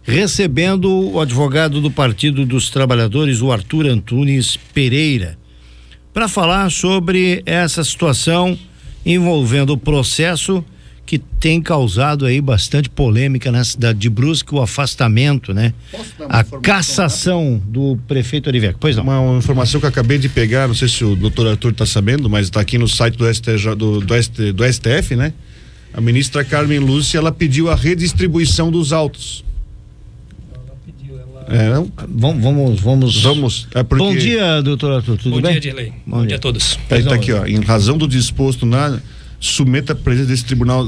recebendo o advogado do Partido dos Trabalhadores, o Arthur Antunes Pereira, para falar sobre essa situação envolvendo o processo que tem causado aí bastante polêmica na cidade de Brusque, o afastamento, né? A cassação do prefeito Ariveco. Pois não. Uma informação que eu acabei de pegar, não sei se o doutor Arthur está sabendo, mas está aqui no site do STF, né? A ministra Carmen Lúcia, ela pediu a redistribuição dos autos. Vamos. Bom dia, doutor Arthur, tudo bem? Bom dia, Dirley. Bom dia a todos. Tá aqui, ó, em razão do disposto submeta a presidente desse tribunal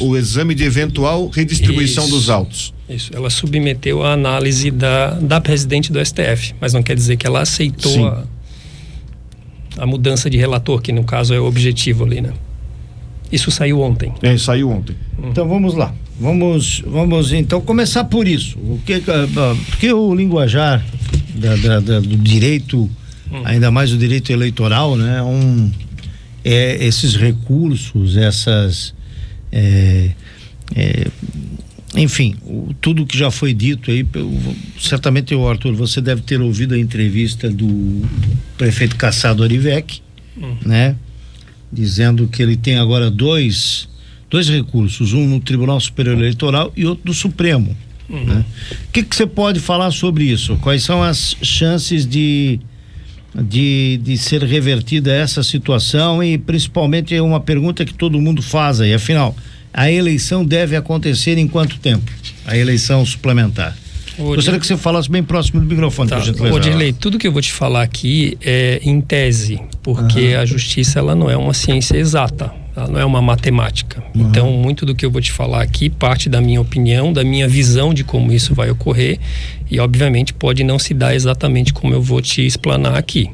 o exame de eventual redistribuição dos autos. Isso, ela submeteu a análise da presidente do STF, mas não quer dizer que ela aceitou a mudança de relator, que no caso é o objetivo ali, né? Isso saiu ontem. Saiu ontem. Então vamos lá. Vamos então começar por isso. Porque o linguajar do direito, ainda mais o direito eleitoral, né? Esses recursos, enfim, tudo que já foi dito aí, certamente, Arthur, você deve ter ouvido a entrevista do prefeito cassado Ariveco, né? Dizendo que ele tem agora dois recursos, um no Tribunal Superior Eleitoral e outro do Supremo, né? O que você pode falar sobre isso? Quais são as chances de ser revertida essa situação? E principalmente é uma pergunta que todo mundo faz aí, afinal, a eleição deve acontecer em quanto tempo? A eleição suplementar. Gostaria que você falasse bem próximo do microfone. Tá. Dirley, tudo que eu vou te falar aqui é em tese, porque a justiça, ela não é uma ciência exata, ela não é uma matemática. Então, muito do que eu vou te falar aqui parte da minha opinião, da minha visão de como isso vai ocorrer, e obviamente pode não se dar exatamente como eu vou te explanar aqui.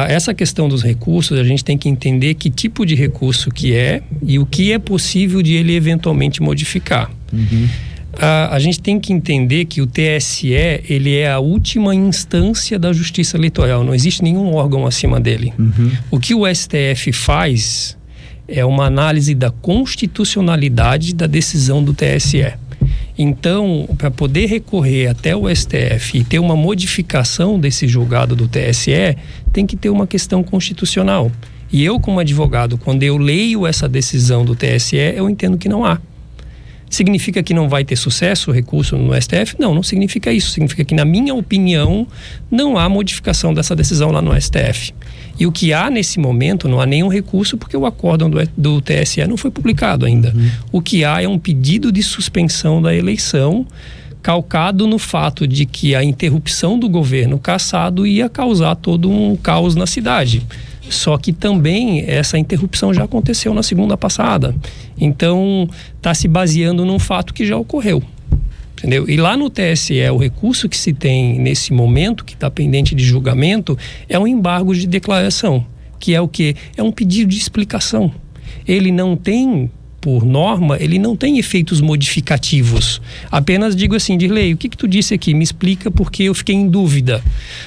Essa questão dos recursos, a gente tem que entender que tipo de recurso que é e o que é possível de ele eventualmente modificar. A gente tem que entender que o TSE, ele é a última instância da justiça eleitoral, não existe nenhum órgão acima dele. O que o STF faz é uma análise da constitucionalidade da decisão do TSE. Então, para poder recorrer até o STF e ter uma modificação desse julgado do TSE, tem que ter uma questão constitucional. E eu, como advogado, quando eu leio essa decisão do TSE, eu entendo que não há. Significa que não vai ter sucesso o recurso no STF? Não significa isso. Significa que, na minha opinião, não há modificação dessa decisão lá no STF. E o que há nesse momento, não há nenhum recurso, porque o acórdão do TSE não foi publicado ainda. O que há é um pedido de suspensão da eleição, calcado no fato de que a interrupção do governo cassado ia causar todo um caos na cidade. Só que também essa interrupção já aconteceu na segunda passada. Então, está se baseando num fato que já ocorreu. Entendeu? E lá no TSE, o recurso que se tem nesse momento, que está pendente de julgamento, é um embargo de declaração. Que é o quê? É um pedido de explicação. Ele não tem, por norma, ele não tem efeitos modificativos. Apenas digo assim, Dirley, o que tu disse aqui? Me explica, porque eu fiquei em dúvida.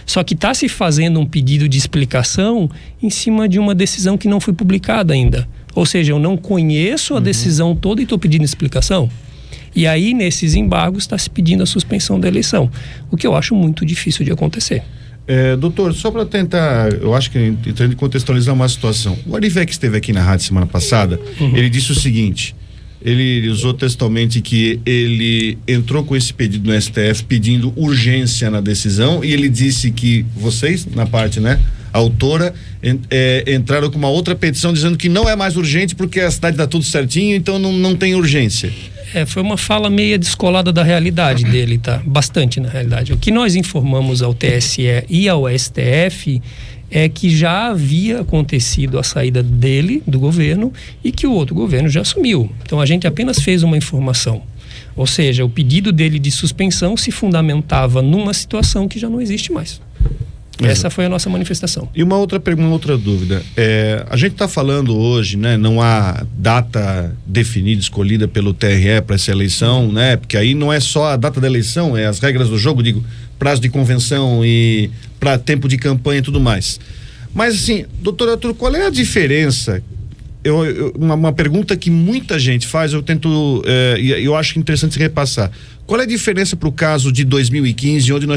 Só que está se fazendo um pedido de explicação em cima de uma decisão que não foi publicada ainda. Ou seja, eu não conheço a decisão toda e estou pedindo explicação. E aí, nesses embargos, está se pedindo a suspensão da eleição, o que eu acho muito difícil de acontecer. Doutor, só para tentar, eu acho que tentando contextualizar uma situação. O Ariveco esteve aqui na rádio semana passada, ele disse o seguinte, ele usou textualmente que ele entrou com esse pedido no STF pedindo urgência na decisão, e ele disse que vocês, na parte, né, autora, entraram com uma outra petição dizendo que não é mais urgente porque a cidade está tudo certinho, então não tem urgência. Foi uma fala meia descolada da realidade dele, tá? Bastante, na realidade. O que nós informamos ao TSE e ao STF é que já havia acontecido a saída dele, do governo, e que o outro governo já assumiu. Então, a gente apenas fez uma informação. Ou seja, o pedido dele de suspensão se fundamentava numa situação que já não existe mais. Essa foi a nossa manifestação. E uma outra pergunta, outra dúvida. A gente está falando hoje, né? Não há data definida, escolhida pelo TRE para essa eleição, né? Porque aí não é só a data da eleição, é as regras do jogo, digo, prazo de convenção e para tempo de campanha e tudo mais. Mas assim, doutor Arthur, qual é a diferença? Uma pergunta que muita gente faz, eu tento, eu acho interessante se repassar. Qual é a diferença para o caso de 2015, onde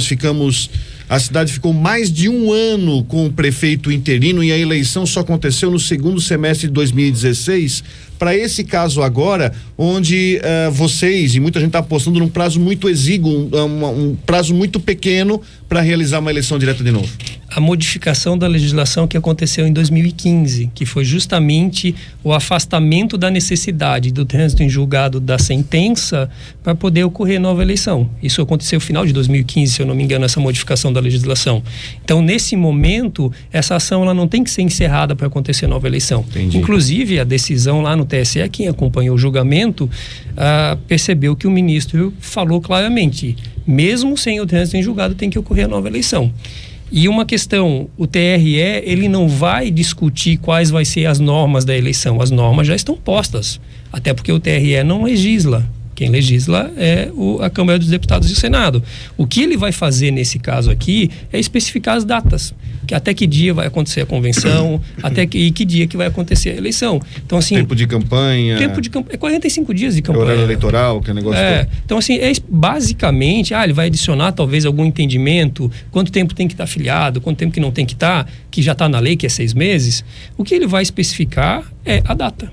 a cidade ficou mais de um ano com o prefeito interino e a eleição só aconteceu no segundo semestre de 2016, para esse caso agora, onde vocês e muita gente está apostando num prazo muito exíguo, um prazo muito pequeno para realizar uma eleição direta de novo? A modificação da legislação que aconteceu em 2015, que foi justamente o afastamento da necessidade do trânsito em julgado da sentença para poder ocorrer nova eleição. Isso aconteceu no final de 2015, se eu não me engano, essa modificação da legislação. Então, nesse momento, essa ação ela não tem que ser encerrada para acontecer nova eleição. Entendi. Inclusive, a decisão lá no TSE, quem acompanhou o julgamento, percebeu que o ministro falou claramente, mesmo sem o trânsito em julgado, tem que ocorrer a nova eleição. E uma questão, o TRE, ele não vai discutir quais vai ser as normas da eleição. As normas já estão postas, até porque o TRE não legisla. Quem legisla é a Câmara dos Deputados e o Senado. O que ele vai fazer nesse caso aqui é especificar as datas, que até que dia vai acontecer a convenção, e que dia que vai acontecer a eleição. Então, assim, tempo de campanha. É 45 dias de campanha. Horário eleitoral, que é negócio todo. Então, assim, basicamente, ele vai adicionar talvez algum entendimento, quanto tempo tem que estar afiliado, quanto tempo que não tem que estar, que já está na lei, que é 6 meses. O que ele vai especificar é a data.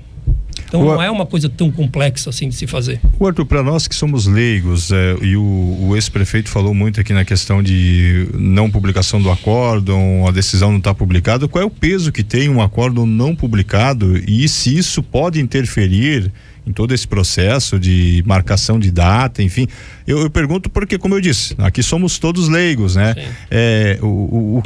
Então não é uma coisa tão complexa assim de se fazer. Arthur, para nós que somos leigos, e o ex-prefeito falou muito aqui na questão de não publicação do acórdão, a decisão não está publicada, qual é o peso que tem um acórdão não publicado e se isso pode interferir em todo esse processo de marcação de data, enfim. Eu pergunto porque, como eu disse, aqui somos todos leigos, né?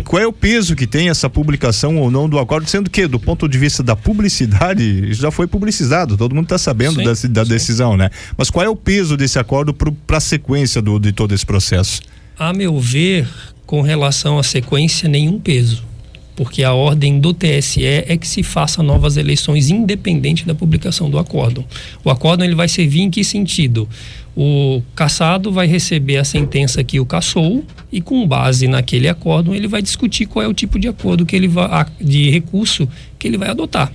Qual é o peso que tem essa publicação ou não do acordo, sendo que, do ponto de vista da publicidade, isso já foi publicizado, todo mundo está sabendo da decisão, né? Mas qual é o peso desse acordo para a sequência de todo esse processo? A meu ver, com relação à sequência, nenhum peso. Porque a ordem do TSE é que se faça novas eleições independente da publicação do acórdão. O acórdão ele vai servir em que sentido? O cassado vai receber a sentença que o cassou e com base naquele acórdão ele vai discutir qual é o tipo de acordo que ele vai, de recurso que ele vai adotar.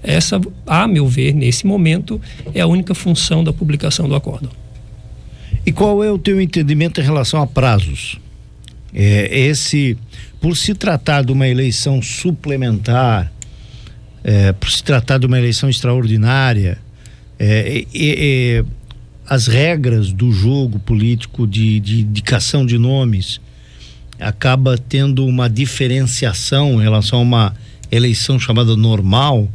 Essa, a meu ver, nesse momento, é a única função da publicação do acórdão. E qual é o teu entendimento em relação a prazos? Por se tratar de uma eleição suplementar, por se tratar de uma eleição extraordinária, as regras do jogo político de indicação de nomes acaba tendo uma diferenciação em relação a uma eleição chamada normal,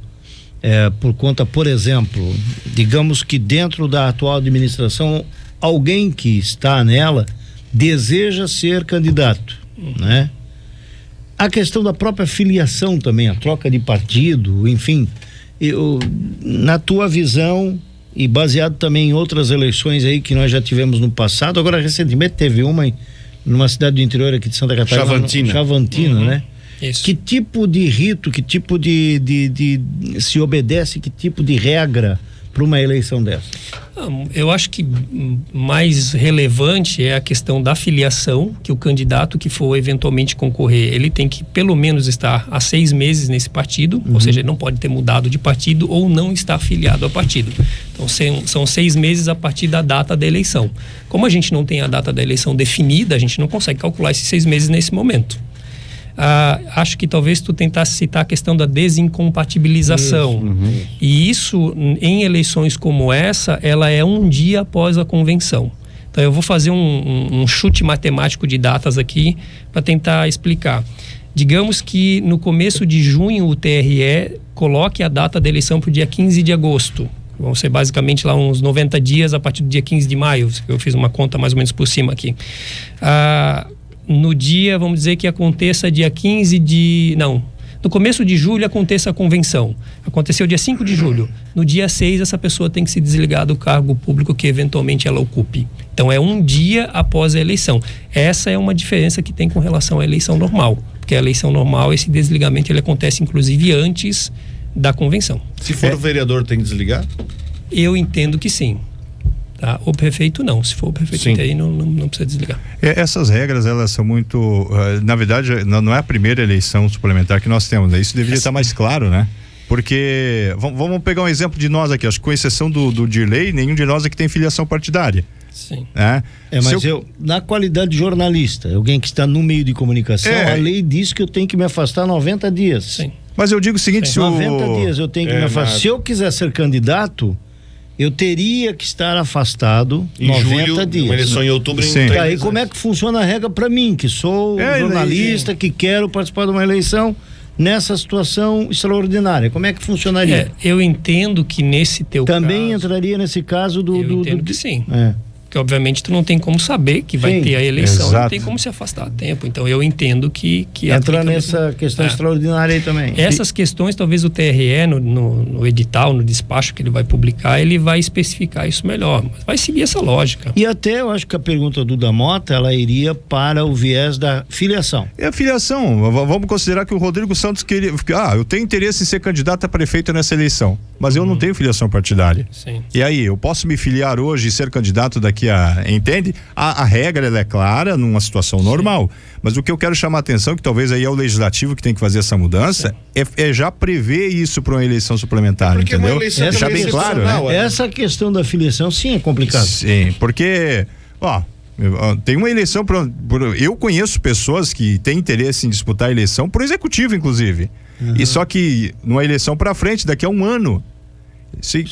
por conta, por exemplo, digamos que dentro da atual administração, alguém que está nela deseja ser candidato, né? A questão da própria filiação também, a troca de partido, enfim, na tua visão e baseado também em outras eleições aí que nós já tivemos no passado, agora recentemente teve uma numa cidade do interior aqui de Santa Catarina, Chavantina, né? Isso. Que tipo de rito, que tipo de se obedece, que tipo de regra para uma eleição dessa? Eu acho que mais relevante é a questão da filiação, que o candidato que for eventualmente concorrer, ele tem que pelo menos estar há 6 meses nesse partido, ou seja, ele não pode ter mudado de partido ou não estar afiliado ao partido. Então são 6 meses a partir da data da eleição. Como a gente não tem a data da eleição definida, a gente não consegue calcular esses 6 meses nesse momento. Acho que talvez tu tentasse citar a questão da desincompatibilização. E isso, em eleições como essa, ela é um dia após a convenção. Então eu vou fazer um chute matemático de datas aqui para tentar explicar. Digamos que no começo de junho o TRE coloque a data da eleição para o dia 15 de agosto. Vão ser basicamente lá uns 90 dias a partir do dia 15 de maio. Eu fiz uma conta mais ou menos por cima aqui. No dia, vamos dizer que aconteça dia 15 de... Não, no começo de julho aconteça a convenção. Aconteceu dia 5 de julho. No dia 6, essa pessoa tem que se desligar do cargo público que eventualmente ela ocupe. Então, é um dia após a eleição. Essa é uma diferença que tem com relação à eleição normal. Porque a eleição normal, esse desligamento, ele acontece inclusive antes da convenção. Se for o vereador, tem que desligar? Eu entendo que sim. Tá? O prefeito não, se for o prefeito aí não precisa desligar. Essas regras, elas são muito, na verdade não é a primeira eleição suplementar que nós temos, né? Isso deveria estar mais claro, né? Porque, vamos pegar um exemplo de nós aqui, acho que com exceção do Dirley, nenhum de nós aqui tem filiação partidária. Sim. Né? Mas eu, na qualidade de jornalista, alguém que está no meio de comunicação, a lei diz que eu tenho que me afastar 90 dias. Sim. Mas eu digo o seguinte, se 90 dias eu tenho que me afastar. Se eu quiser ser candidato, eu teria que estar afastado em 90 julho, dias. Uma eleição em outubro. Aí como é que funciona a regra para mim, que sou jornalista, que quero participar de uma eleição nessa situação extraordinária? Como é que funcionaria? Eu entendo que nesse teu também caso, entraria nesse caso do... Eu entendo que sim. É. Porque obviamente tu não tem como saber que vai ter a eleição, exato. Não tem como se afastar a tempo. Então eu entendo que entra nessa questão extraordinária aí também. Essas questões, talvez o TRE no edital, no despacho que ele vai publicar, ele vai especificar isso melhor, mas vai seguir essa lógica. E até eu acho que a pergunta do Damota, ela iria para o viés da filiação. É a filiação. Vamos considerar que o Rodrigo Santos queria, eu tenho interesse em ser candidato a prefeito nessa eleição, mas eu não tenho filiação partidária. Sim. E aí, eu posso me filiar hoje e ser candidato daqui entende? A regra, ela é clara numa situação normal, mas o que eu quero chamar a atenção, que talvez aí é o legislativo que tem que fazer essa mudança, é já prever isso para uma eleição suplementar, entendeu? Deixar bem claro, né? Essa questão da filiação, sim, é complicado. Sim, porque, tem uma eleição, eu conheço pessoas que têm interesse em disputar a eleição por executivo, inclusive, e só que numa eleição para frente, daqui a um ano,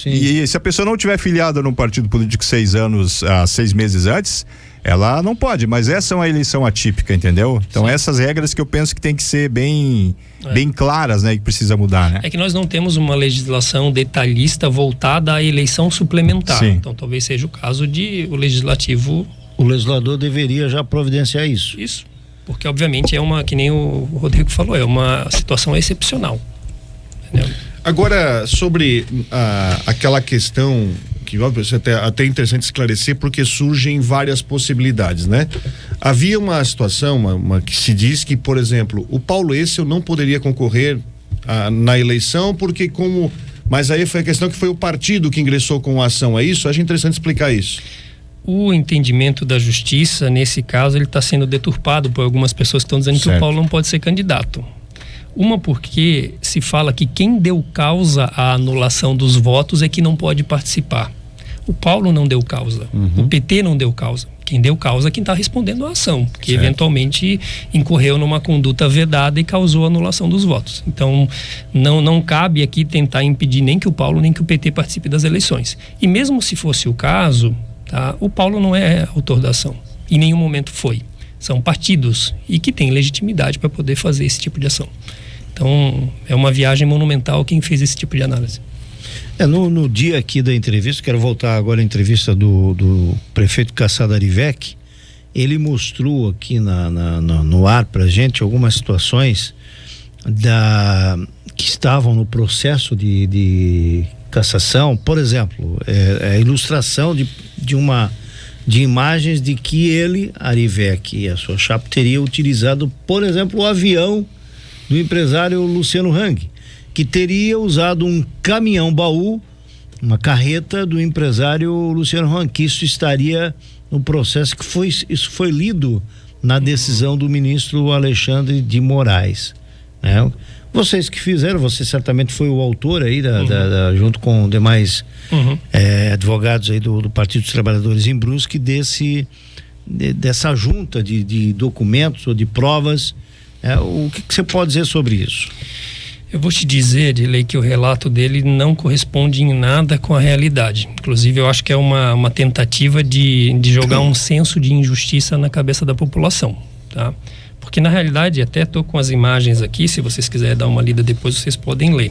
e se a pessoa não tiver filiada num partido político 6 meses antes, ela não pode, mas essa é uma eleição atípica, entendeu? Então essas regras que eu penso que tem que ser bem claras, né? E que precisa mudar, né? É que nós não temos uma legislação detalhista voltada à eleição suplementar. Sim. Então talvez seja o caso de o legislativo... O legislador deveria já providenciar isso. Isso, porque obviamente que nem o Rodrigo falou, é uma situação excepcional, entendeu? Agora, sobre aquela questão que até interessante esclarecer, porque surgem várias possibilidades, né? Havia uma situação que se diz que, por exemplo, o Paulo Essel não poderia concorrer na eleição porque mas aí foi a questão que foi o partido que ingressou com a ação, é isso? Acho interessante explicar isso. O entendimento da justiça, nesse caso, ele está sendo deturpado por algumas pessoas que estão dizendo que o Paulo não pode ser candidato. Uma porque se fala que quem deu causa à anulação dos votos é que não pode participar. O Paulo não deu causa, o PT não deu causa. Quem deu causa é quem está respondendo à ação, que eventualmente incorreu numa conduta vedada e causou a anulação dos votos. Então, não cabe aqui tentar impedir nem que o Paulo nem que o PT participe das eleições. E mesmo se fosse o caso, o Paulo não é autor da ação. Em nenhum momento foi. São partidos e que têm legitimidade para poder fazer esse tipo de ação. Então, é uma viagem monumental quem fez esse tipo de análise. No dia aqui da entrevista, quero voltar agora à entrevista do prefeito Kassab Arivec, ele mostrou aqui no ar pra gente algumas situações que estavam no processo de cassação. Por exemplo, a ilustração de imagens de que ele, Arivec e a sua chapa teria utilizado, por exemplo, o avião do empresário Luciano Hang, que teria usado um caminhão-baú, uma carreta do empresário Luciano Hang, que isso estaria no processo, isso foi lido na decisão do ministro Alexandre de Moraes, né? Vocês que fizeram, você certamente foi o autor aí junto com demais advogados aí do Partido dos Trabalhadores em Brusque, dessa junta de documentos ou de provas. O que você pode dizer sobre isso? Eu vou te dizer, Dilei, que o relato dele não corresponde em nada com a realidade. Inclusive, eu acho que é uma tentativa de jogar um senso de injustiça na cabeça da população, tá? Porque na realidade, até estou com as imagens aqui, se vocês quiserem dar uma lida depois, vocês podem ler.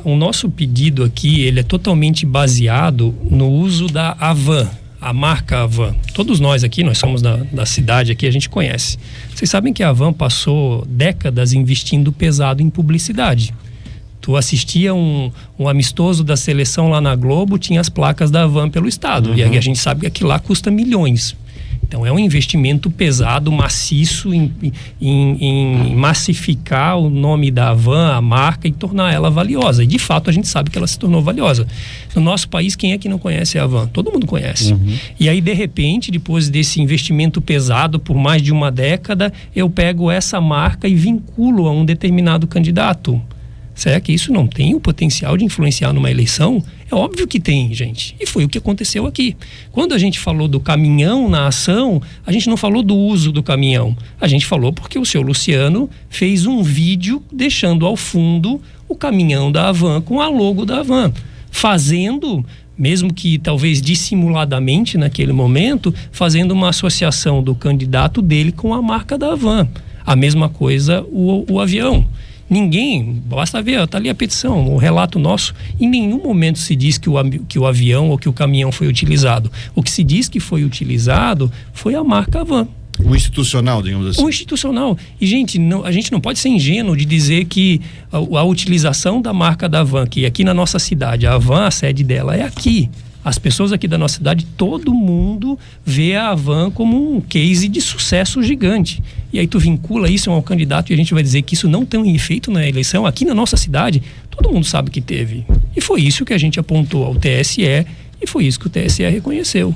O nosso pedido aqui, ele é totalmente baseado no uso da Avan, a marca Avan. Todos nós aqui, nós somos da cidade aqui, a gente conhece. Vocês sabem que a Avan passou décadas investindo pesado em publicidade. Tu assistia um amistoso da seleção lá na Globo, tinha as placas da Avan pelo estado. E aí a gente sabe que aquilo lá custa milhões. Então é um investimento pesado, maciço em massificar o nome da Avan, a marca, e tornar ela valiosa. E de fato a gente sabe que ela se tornou valiosa. No nosso país, quem é que não conhece a Avan? Todo mundo conhece. E aí, de repente, depois desse investimento pesado por mais de uma década, eu pego essa marca e vinculo a um determinado candidato. Será que isso não tem o potencial de influenciar numa eleição? É óbvio que tem, gente. E foi o que aconteceu aqui. Quando a gente falou do caminhão na ação, a gente não falou do uso do caminhão. A gente falou porque o seu Luciano fez um vídeo deixando ao fundo o caminhão da Havan com a logo da Havan. Fazendo, mesmo que talvez dissimuladamente naquele momento, fazendo uma associação do candidato dele com a marca da Havan. A mesma coisa o avião. Ninguém, basta ver, está ali a petição, o relato nosso, em nenhum momento se diz que o avião ou que o caminhão foi utilizado. O que se diz que foi utilizado foi a marca Havan. O institucional, digamos assim. O institucional. E, gente, a gente não pode ser ingênuo de dizer que a utilização da marca da Havan, que aqui na nossa cidade, a Havan, a sede dela é aqui. As pessoas aqui da nossa cidade, todo mundo vê a Havan como um case de sucesso gigante. E aí tu vincula isso ao candidato e a gente vai dizer que isso não tem um efeito na eleição. Aqui na nossa cidade, todo mundo sabe que teve. E foi isso que a gente apontou ao TSE e foi isso que o TSE reconheceu.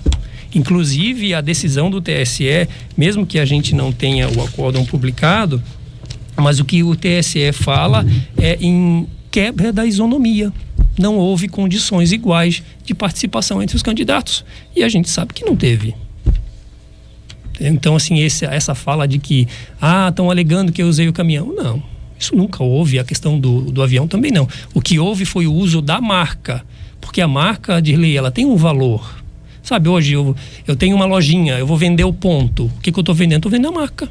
Inclusive, a decisão do TSE, mesmo que a gente não tenha o acórdão publicado, mas o que o TSE fala é em quebra da isonomia. Não houve condições iguais de participação entre os candidatos. E a gente sabe que não teve. Então, assim, essa fala de que estão alegando que eu usei o caminhão. Não, isso nunca houve. A questão do avião também não. O que houve foi o uso da marca. Porque a marca, Dirley, ela tem um valor. Sabe, hoje eu tenho uma lojinha, eu vou vender o ponto. O que eu estou vendendo? Estou vendendo a marca.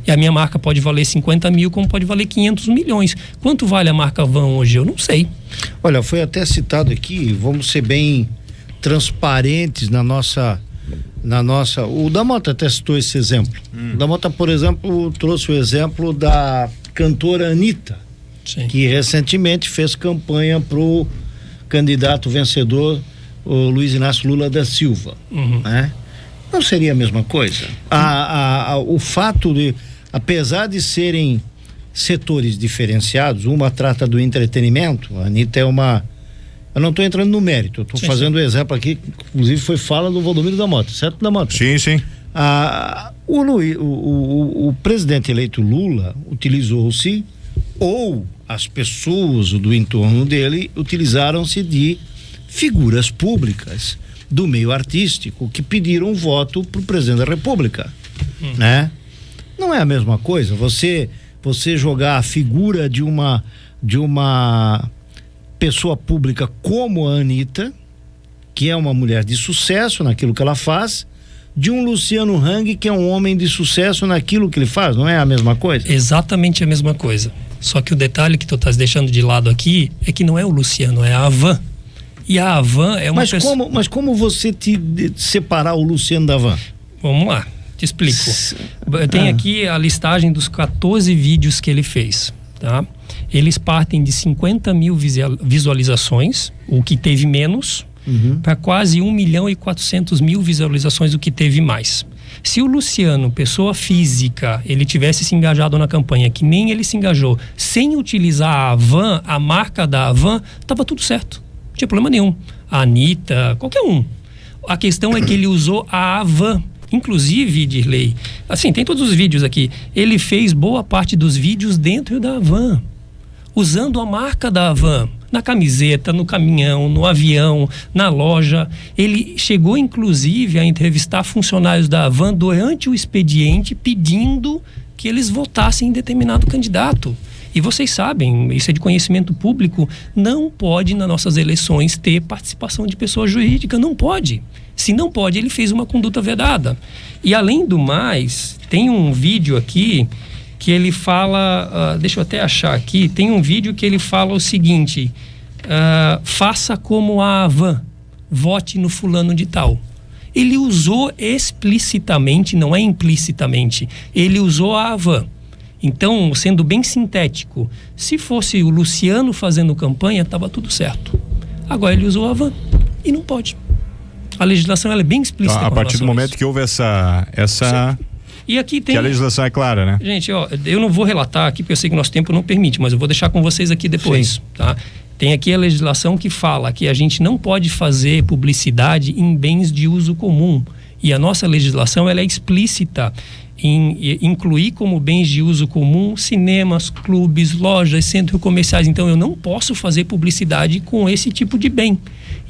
E a minha marca pode valer 50 mil, como pode valer 500 milhões. Quanto vale a marca Havan hoje? Eu não sei. Olha, foi até citado aqui, vamos ser bem transparentes na nossa... O Damota até citou esse exemplo. O Damota, por exemplo, trouxe o exemplo da cantora Anitta, Sim. que recentemente fez campanha pro candidato vencedor, o Luiz Inácio Lula da Silva, né? Não seria a mesma coisa? O fato de, apesar de serem setores diferenciados, uma trata do entretenimento, a Anitta é uma... Eu não estou entrando no mérito, eu estou fazendo um exemplo aqui, inclusive foi fala do Valdomiro da Mota, certo, da Mota? Sim, sim. O presidente eleito Lula utilizou-se, ou as pessoas do entorno dele utilizaram-se de figuras públicas do meio artístico que pediram voto para o presidente da República, né? Não é a mesma coisa você jogar a figura de uma pessoa pública como a Anitta, que é uma mulher de sucesso naquilo que ela faz, de um Luciano Hang, que é um homem de sucesso naquilo que ele faz. Não é a mesma coisa? Exatamente a mesma coisa. Só que o detalhe que tu estás deixando de lado aqui é que não é o Luciano, é a Havan. E a Havan é uma pessoa... Mas como você separar o Luciano da Havan? Vamos lá, te explico. Eu tenho aqui a listagem dos 14 vídeos que ele fez, tá? Eles partem de 50 mil visualizações, o que teve menos, para quase 1.400.000 visualizações, o que teve mais. Se o Luciano, pessoa física, ele tivesse se engajado na campanha, que nem ele se engajou, sem utilizar a Havan, a marca da Havan, estava tudo certo. Não tinha problema nenhum. A Anitta, qualquer um. A questão é que ele usou a Havan. Inclusive, Dirley, assim, tem todos os vídeos aqui. Ele fez boa parte dos vídeos dentro da Havan, usando a marca da Havan. Na camiseta, no caminhão, no avião, na loja. Ele chegou, inclusive, a entrevistar funcionários da Havan durante o expediente, pedindo que eles votassem em determinado candidato. E vocês sabem, isso é de conhecimento público, não pode nas nossas eleições ter participação de pessoa jurídica, não pode. Se não pode, ele fez uma conduta vedada. E além do mais, tem um vídeo aqui que ele fala, deixa eu até achar aqui, tem um vídeo que ele fala o seguinte, faça como a Havan, vote no fulano de tal. Ele usou explicitamente, não é implicitamente, ele usou a Havan. Então, sendo bem sintético, se fosse o Luciano fazendo campanha, estava tudo certo. Agora ele usou a Havan e não pode. A legislação ela é bem explícita. A partir do momento que houve essa... E aqui tem... Que a legislação é clara, né? Gente, ó, eu não vou relatar aqui porque eu sei que nosso tempo não permite, mas eu vou deixar com vocês aqui depois, tá? Tem aqui a legislação que fala que a gente não pode fazer publicidade em bens de uso comum. E a nossa legislação ela é explícita em incluir como bens de uso comum cinemas, clubes, lojas, centros comerciais. Então eu não posso fazer publicidade com esse tipo de bem.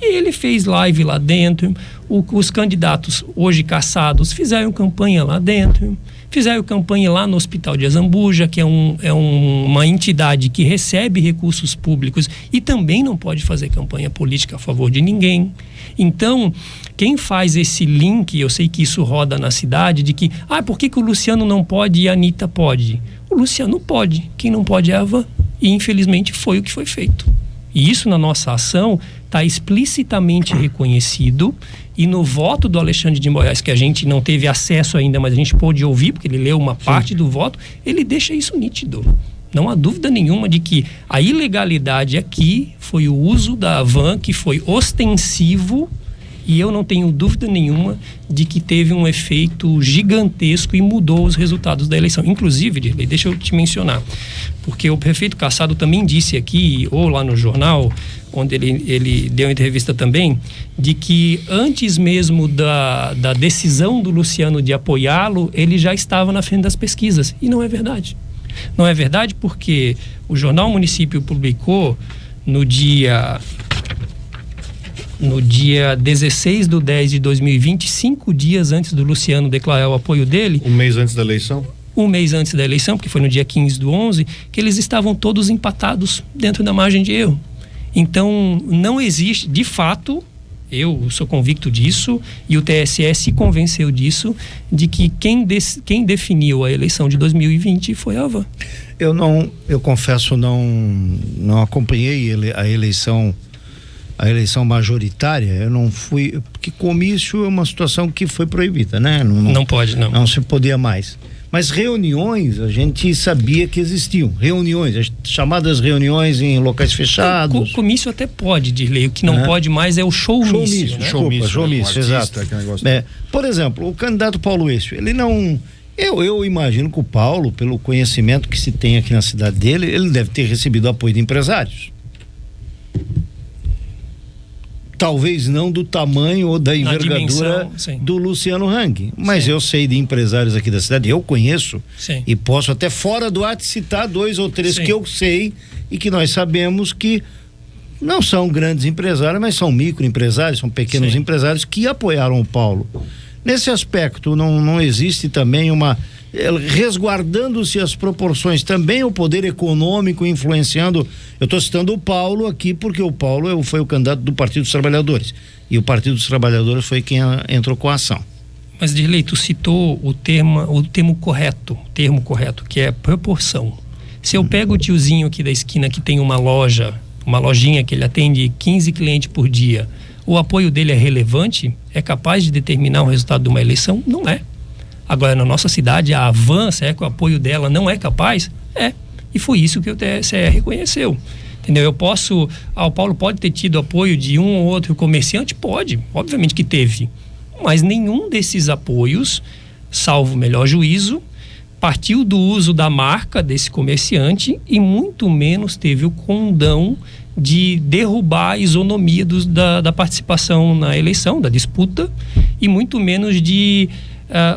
E ele fez live lá dentro, os candidatos hoje caçados fizeram campanha lá dentro, fizeram campanha lá no Hospital de Azambuja, que é uma entidade que recebe recursos públicos e também não pode fazer campanha política a favor de ninguém. Então, quem faz esse link, eu sei que isso roda na cidade, de que, por que o Luciano não pode e a Anitta pode? O Luciano pode, quem não pode é a Van. E infelizmente foi o que foi feito. E isso na nossa ação está explicitamente reconhecido, e no voto do Alexandre de Moraes, que a gente não teve acesso ainda, mas a gente pôde ouvir, porque ele leu uma parte do voto, ele deixa isso nítido. Não há dúvida nenhuma de que a ilegalidade aqui foi o uso da Van, que foi ostensivo, e eu não tenho dúvida nenhuma de que teve um efeito gigantesco e mudou os resultados da eleição. Inclusive, deixa eu te mencionar, porque o prefeito Kassado também disse aqui, ou lá no jornal, onde ele deu entrevista também, de que antes mesmo da decisão do Luciano de apoiá-lo, ele já estava na frente das pesquisas. E não é verdade. Não é verdade porque o Jornal Município publicou no dia 16/10/2020, 5 dias antes do Luciano declarar o apoio dele. Um mês antes da eleição? Um mês antes da eleição, porque foi no dia 15/11, que eles estavam todos empatados dentro da margem de erro. Então, não existe, de fato, eu sou convicto disso, e o TSE se convenceu disso, de que quem definiu a eleição de 2020 foi a Van. Eu confesso, não acompanhei a eleição majoritária. Eu não fui, porque comício é uma situação que foi proibida, né? Não pode, não. Não se podia mais. Mas reuniões, a gente sabia que existiam. Reuniões, as chamadas reuniões em locais fechados. Comício até pode, Dirley. O que não pode mais é o showmício. Showmício, exato. Por exemplo, o candidato Paulo Êcio, ele não... Eu imagino que o Paulo, pelo conhecimento que se tem aqui na cidade dele, ele deve ter recebido apoio de empresários. Talvez não do tamanho ou da envergadura do Luciano Hang, mas eu sei de empresários aqui da cidade, eu conheço, e posso até fora do ar citar 2 ou 3 que eu sei e que nós sabemos que não são grandes empresários, mas são microempresários, são pequenos empresários que apoiaram o Paulo. Nesse aspecto, não existe também resguardando-se as proporções, também o poder econômico influenciando. Eu estou citando o Paulo aqui porque o Paulo foi o candidato do Partido dos Trabalhadores, e o Partido dos Trabalhadores foi quem entrou com a ação. Mas, Dirley, tu citou o termo correto, que é proporção. Se eu pego o tiozinho aqui da esquina que tem uma lojinha que ele atende 15 clientes por dia, o apoio dele é relevante? É capaz de determinar o resultado de uma eleição? Não é. Agora, na nossa cidade, a Van, será que o apoio dela não é capaz? É. E foi isso que o TSE reconheceu. Entendeu? O Paulo pode ter tido apoio de um ou outro comerciante? Pode, obviamente que teve. Mas nenhum desses apoios, salvo o melhor juízo, partiu do uso da marca desse comerciante, e muito menos teve o condão de derrubar a isonomia da participação na eleição, da disputa, e muito menos de...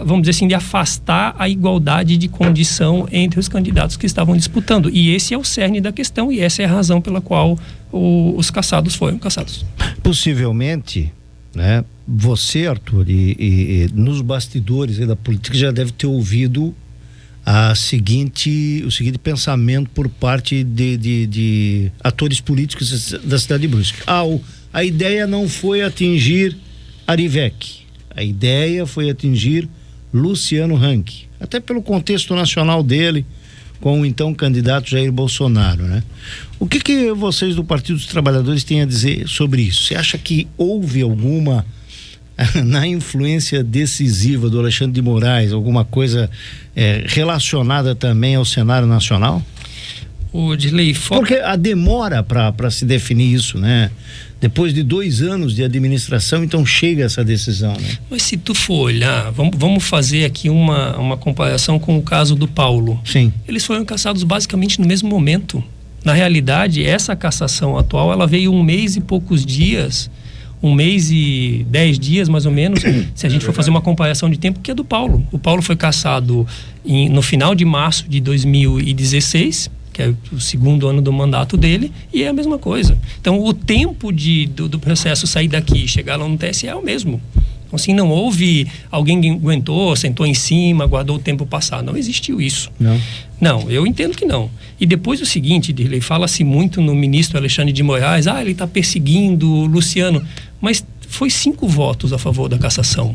vamos dizer assim, de afastar a igualdade de condição entre os candidatos que estavam disputando. E esse é o cerne da questão, e essa é a razão pela qual os cassados foram cassados. Possivelmente, né, você, Arthur, e nos bastidores da política já deve ter ouvido o seguinte pensamento por parte de atores políticos da cidade de Brusque. A ideia não foi atingir Arivec. A ideia foi atingir Luciano Hang, até pelo contexto nacional dele, com o então candidato Jair Bolsonaro, né? O que vocês do Partido dos Trabalhadores têm a dizer sobre isso? Você acha que houve alguma, na influência decisiva do Alexandre de Moraes, alguma coisa relacionada também ao cenário nacional? Porque a demora para se definir isso, né? Depois de 2 anos de administração, então chega essa decisão, né? Mas se tu for olhar, vamos fazer aqui uma comparação com o caso do Paulo. Sim. Eles foram cassados basicamente no mesmo momento. Na realidade, essa cassação atual, ela veio 1 mês e poucos dias, 1 mês e 10 dias, mais ou menos, se a gente for fazer uma comparação de tempo, que é do Paulo. O Paulo foi cassado no final de março de 2016, que é o 2º ano do mandato dele, e é a mesma coisa. Então, o tempo do processo sair daqui e chegar lá no TSE é o mesmo. Então, assim, não houve alguém que aguentou, sentou em cima, guardou o tempo passar. Não existiu isso. Não, eu entendo que não. E depois o seguinte, Dirley, fala-se muito no ministro Alexandre de Moraes, ele está perseguindo o Luciano, mas foi 5 votos a favor da cassação.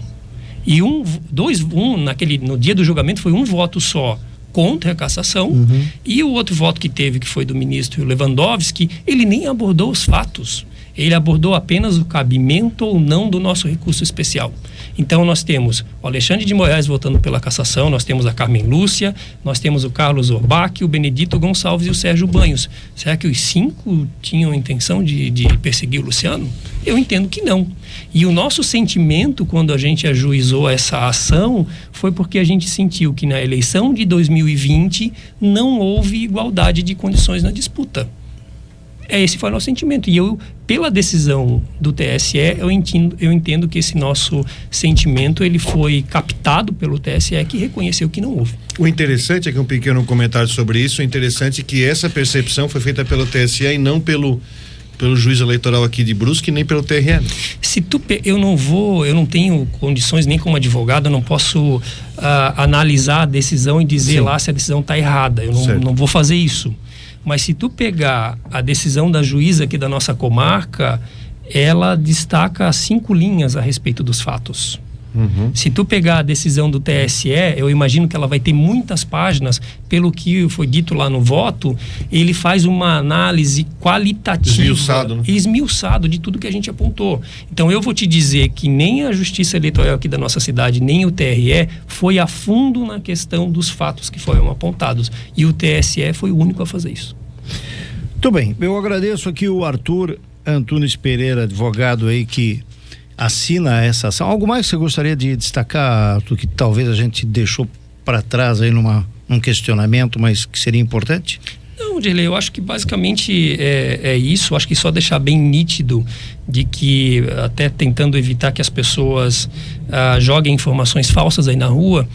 E no dia do julgamento foi 1 voto só contra a cassação, e o outro voto que teve, que foi do ministro Lewandowski, ele nem abordou os fatos. Ele abordou apenas o cabimento ou não do nosso recurso especial. Então, nós temos o Alexandre de Moraes votando pela cassação, nós temos a Carmen Lúcia, nós temos o Carlos Orbach, o Benedito Gonçalves e o Sérgio Banhos. Será que os 5 tinham intenção de perseguir o Luciano? Eu entendo que não. E o nosso sentimento, quando a gente ajuizou essa ação, foi porque a gente sentiu que na eleição de 2020 não houve igualdade de condições na disputa. Esse foi o nosso sentimento. E pela decisão do TSE, eu entendo que esse nosso sentimento ele foi captado pelo TSE, que reconheceu que não houve. O interessante é que um pequeno comentário sobre isso, o interessante é que essa percepção foi feita pelo TSE e não pelo juiz eleitoral aqui de Brusque, nem pelo TRE. Eu não tenho condições, nem como advogado, eu não posso analisar a decisão e dizer lá se a decisão está errada. Eu não vou fazer isso. Mas se tu pegar a decisão da juíza aqui da nossa comarca, ela destaca 5 linhas a respeito dos fatos. Se tu pegar a decisão do TSE, eu imagino que ela vai ter muitas páginas, pelo que foi dito lá no voto, ele faz uma análise qualitativa, esmiuçado de tudo que a gente apontou. Então eu vou te dizer que nem a Justiça Eleitoral aqui da nossa cidade, nem o TRE foi a fundo na questão dos fatos que foram apontados. E o TSE foi o único a fazer isso. Muito bem, eu agradeço aqui o Arthur Antunes Pereira, advogado aí que assina essa ação. Algo mais que você gostaria de destacar, Arthur, que talvez a gente deixou para trás aí num questionamento, mas que seria importante? Não, Dirley, eu acho que basicamente é isso. Acho que só deixar bem nítido de que, até tentando evitar que as pessoas joguem informações falsas aí na rua,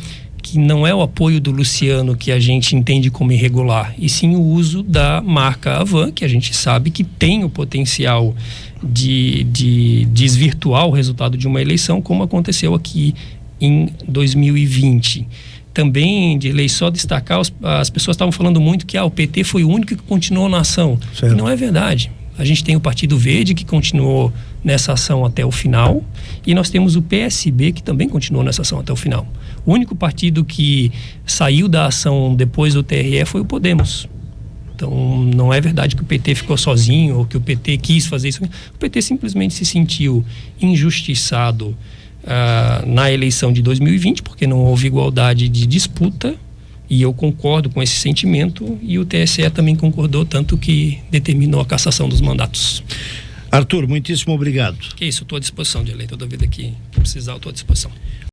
que não é o apoio do Luciano que a gente entende como irregular, e sim o uso da marca Avan, que a gente sabe que tem o potencial de desvirtuar o resultado de uma eleição, como aconteceu aqui em 2020. Também, Dirley, só destacar, as pessoas estavam falando muito que o PT foi o único que continuou na ação. Certo. E não é verdade. A gente tem o Partido Verde, que continuou nessa ação até o final, e nós temos o PSB, que também continuou nessa ação até o final. O único partido que saiu da ação depois do TRE foi o Podemos. Então, não é verdade que o PT ficou sozinho ou que o PT quis fazer isso. O PT simplesmente se sentiu injustiçado na eleição de 2020, porque não houve igualdade de disputa, e eu concordo com esse sentimento, e o TSE também concordou, tanto que determinou a cassação dos mandatos. Arthur, muitíssimo obrigado. Que isso, estou à disposição, Dirley, toda vida que precisar, eu estou à disposição.